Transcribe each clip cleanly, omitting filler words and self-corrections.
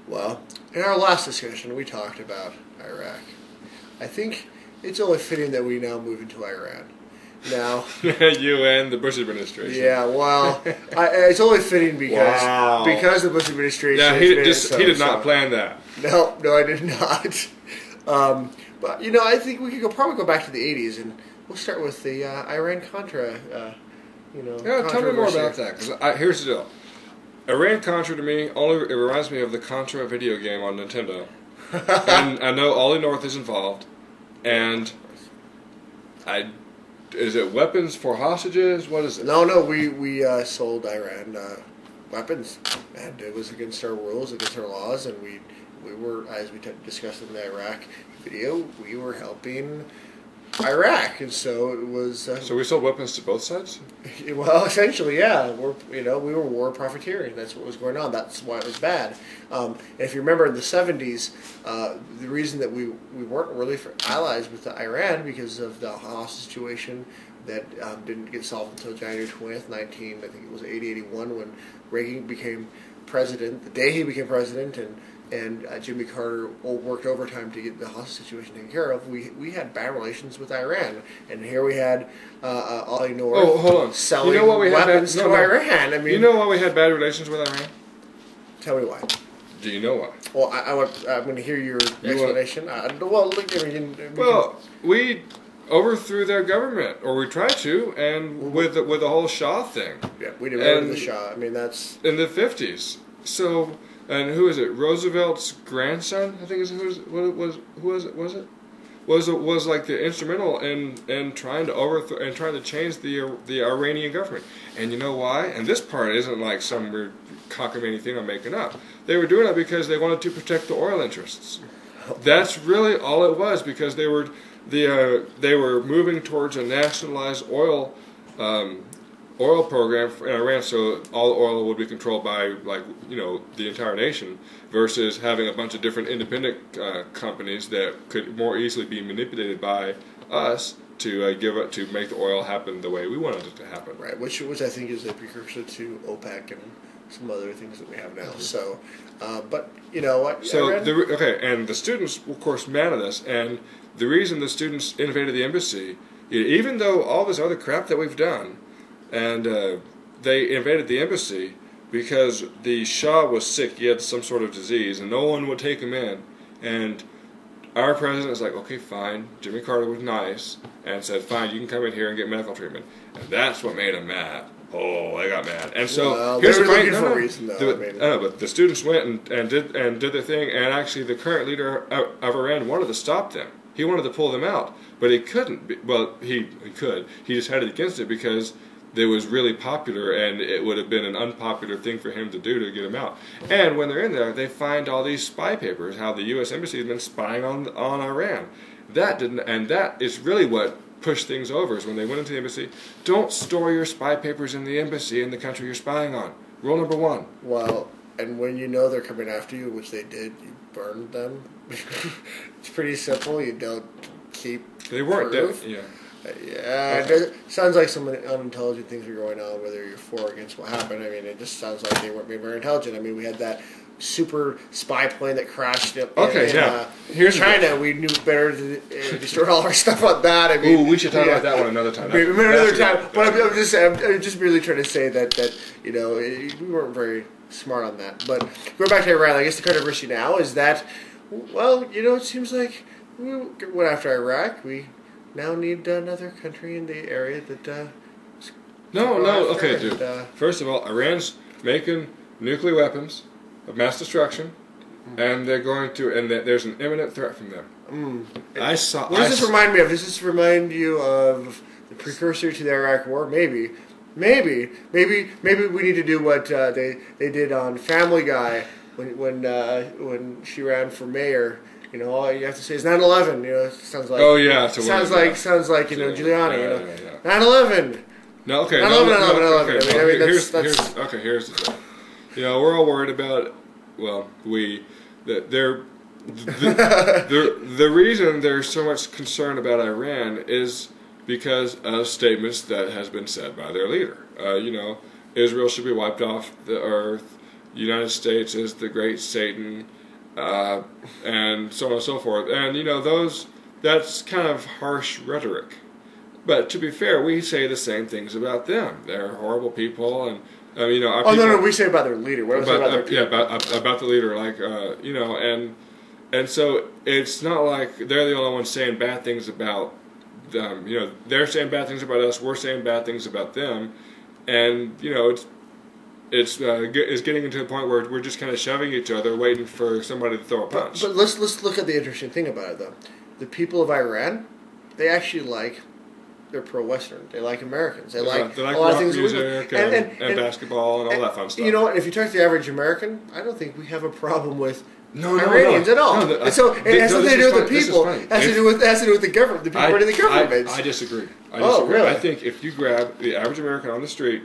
Well, in our last discussion, we talked about Iraq. I think it's only fitting that we now move into Iran. Now, you and the Bush administration. yeah, well, it's only fitting because the Bush administration. Yeah, he did not plan that. No, I did not. But I think we could probably go back to the '80s, and we'll start with the Iran-Contra. Yeah, tell me more about that. Because here's the deal. Iran-Contra to me it reminds me of the Contra video game on Nintendo. And I know Ollie North is involved, and is it weapons for hostages? What is it? No, we sold Iran weapons, and it was against our rules, against our laws, and we were, as we discussed in the Iraq video, we were helping Iraq, and so it was. So we sold weapons to both sides? Well, essentially, yeah. We were war profiteering. That's what was going on. That's why it was bad. And if you remember in the '70s, the reason that we weren't really allies with Iran because of the hostage situation that didn't get solved until January 20th, I think it was 81, when Reagan became president. The day he became president, and Jimmy Carter worked overtime to get the hostage situation taken care of. We had bad relations with Iran, and here we had Ollie North selling weapons to Iran. I mean, you know why we had bad relations with Iran? Tell me why. Do you know why? Well, I'm going to hear your explanation. We overthrew their government, or we tried to, and with the whole Shah thing. Yeah, we did over the Shah. I mean, that's in the 50s. So. And who is it? Roosevelt's grandson, I think is was like the instrumental in trying to overthrow and trying to change the Iranian government. And you know why? And this part isn't like some weird cockamamie thing I'm making up. They were doing it because they wanted to protect the oil interests. That's really all it was, because they were moving towards a nationalized oil program in Iran, so all oil would be controlled by the entire nation, versus having a bunch of different independent companies that could more easily be manipulated by us to make the oil happen the way we wanted it to happen. Right, which I think is a precursor to OPEC and some other things that we have now. Mm-hmm. So, but you know what? So and the students, of course, mad at us, and the reason the students invaded the embassy, even though all this other crap that we've done. And they invaded the embassy because the Shah was sick. He had some sort of disease, and no one would take him in. And our president was like, okay, fine. Jimmy Carter was nice and said, fine, you can come in here and get medical treatment. And that's what made them mad. Oh, they got mad. And so here's the funny reason, though. But the students went and did their thing, and actually the current leader of Iran wanted to stop them. He wanted to pull them out, but he couldn't. Well, he could. He decided against it because it was really popular, and it would have been an unpopular thing for him to do to get him out. And when they're in there, they find all these spy papers, how the U.S. Embassy has been spying on Iran. That is really what pushed things over, is when they went into the embassy. Don't store your spy papers in the embassy in the country you're spying on. Rule number 1. Well, and when you know they're coming after you, which they did, you burn them. It's pretty simple. You don't keep They weren't dead. Yeah. Yeah, it sounds like some unintelligent things are going on, whether you're for or against what happened. I mean, it just sounds like they weren't being very intelligent. I mean, we had that super spy plane that crashed in China. We knew better to destroy all our stuff on that. I mean, we should talk about that one another time. Another time. But I'm just really trying to say that we weren't very smart on that. But going back to Iran, I guess the controversy now is that, well, it seems like we went after Iraq. We now need another country in the area that. Okay, dude. First of all, Iran's making nuclear weapons of mass destruction, and they're going to, and there's an imminent threat from them. What does this remind me of? Does this remind you of the precursor to the Iraq War? Maybe we need to do what they did on Family Guy when she ran for mayor. All you have to say is 9/11. It sounds like. Oh yeah. Sounds like Giuliani. 9/11. No, okay. 9/11. Okay, here's the thing. We're all worried about. Well, the reason there's so much concern about Iran is because of statements that has been said by their leader. Israel should be wiped off the earth. The United States is the great Satan. and so on and so forth. And that's kind of harsh rhetoric. But to be fair, we say the same things about them. They're horrible people, and our people, no, we say about their leader. What about their people? Yeah, about the leader, and so it's not like they're the only ones saying bad things about them. They're saying bad things about us. We're saying bad things about them, and it's getting into the point where we're just kind of shoving each other, waiting for somebody to throw a punch. But let's look at the interesting thing about it, though. The people of Iran, they actually they're pro-Western. They like Americans. They like a lot of things. Music and basketball and all that fun stuff. You know what? If you talk to the average American, I don't think we have a problem with Iranians at all. It has nothing to do with the people. It has to do with the government. The people running the government. I disagree. Really? I think if you grab the average American on the street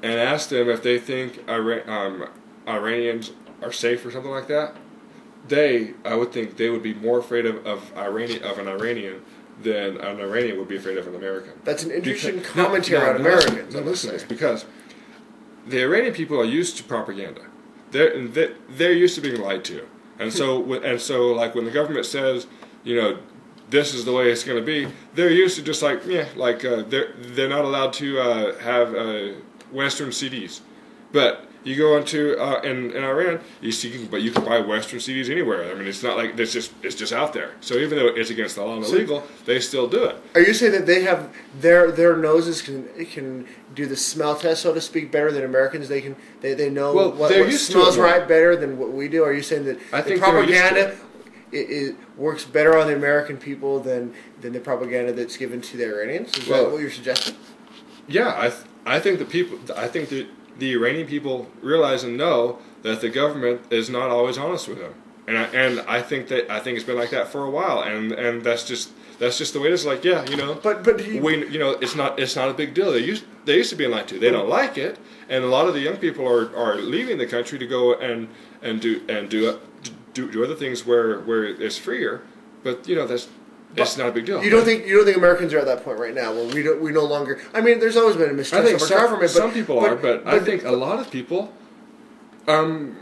and ask them if they think Iranians are safe or something like that, I would think they would be more afraid of an Iranian than an Iranian would be afraid of an American. That's an interesting commentary on Americans. Listen to this, because the Iranian people are used to propaganda. They're used to being lied to, and so like when the government says, this is the way it's going to be, they're used to just they're not allowed to have Western CDs, but you go into in Iran, but you can buy Western CDs anywhere. I mean, it's not like it's just out there. So even though it's against the law and illegal, they still do it. Are you saying that they have their noses can do the smell test, so to speak, better than Americans? They know what smells right better than what we do. Are you saying that the propaganda it works better on the American people than the propaganda that's given to the Iranians? Is that what you're suggesting? Yeah, I think the Iranian people realize and know that the government is not always honest with them, and I think it's been like that for a while, and that's just the way it is. But it's not a big deal. They used to be lied to. They don't like it, and a lot of the young people are leaving the country to go and do other things where it's freer. But it's not a big deal. You don't think Americans are at that point right now where we no longer? I mean, there's always been a mistrust of our government. Some people are, but I think a lot of people, don't.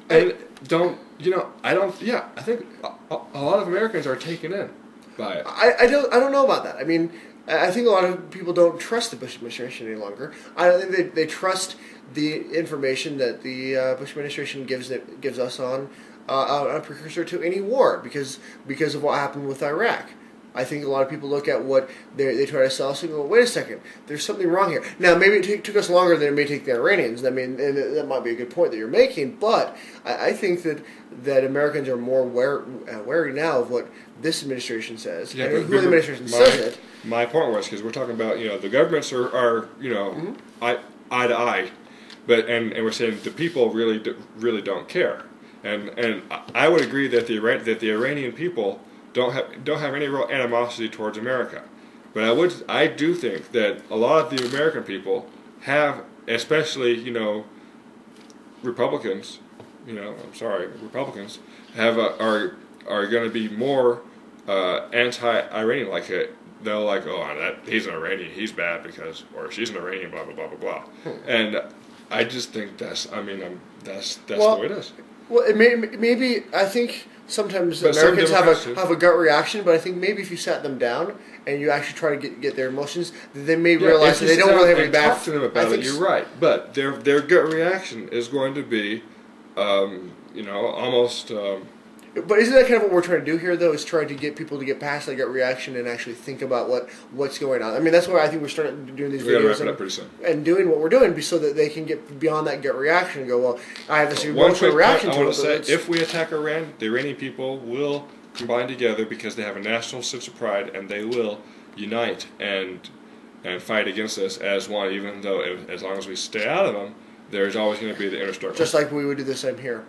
I don't. Yeah, I think a lot of Americans are taken in by it. I don't know about that. I mean, I think a lot of people don't trust the Bush administration any longer. I don't think they trust the information that the Bush administration gives us on a precursor to any war because of what happened with Iraq. I think a lot of people look at what they try to sell us and go, wait a second, there's something wrong here. Now, maybe it took us longer than it may take the Iranians. I mean, and that might be a good point that you're making, but I think that Americans are more wary now of what this administration says, and who the administration says it. My point was, because we're talking about, the governments are eye to eye, and we're saying the people really don't care. And I would agree that the Iranian people don't have any real animosity towards America, but I do think that a lot of the American people have, especially Republicans, Republicans are going to be more anti-Iranian. They'll he's an Iranian, he's bad or she's an Iranian, blah blah blah blah blah. And I just think that's the way it is. Well, maybe I think sometimes Americans have a gut reaction, but I think maybe if you sat them down and you actually try to get their emotions, they may realize that they don't really have any bad. Talk to them about it. You're right, but their gut reaction is going to be, almost. But isn't that kind of what we're trying to do here, though? Is trying to get people to get past that gut reaction and actually think about what's going on. I mean, that's why I think we're starting doing these videos and doing what we're doing, so that they can get beyond that gut reaction and go, well, I have this emotional reaction to it. If we attack Iran, the Iranian people will combine together because they have a national sense of pride, and they will unite and fight against us as one. Even though, as long as we stay out of them, there's always going to be the inner struggle. Just like we would do the same here.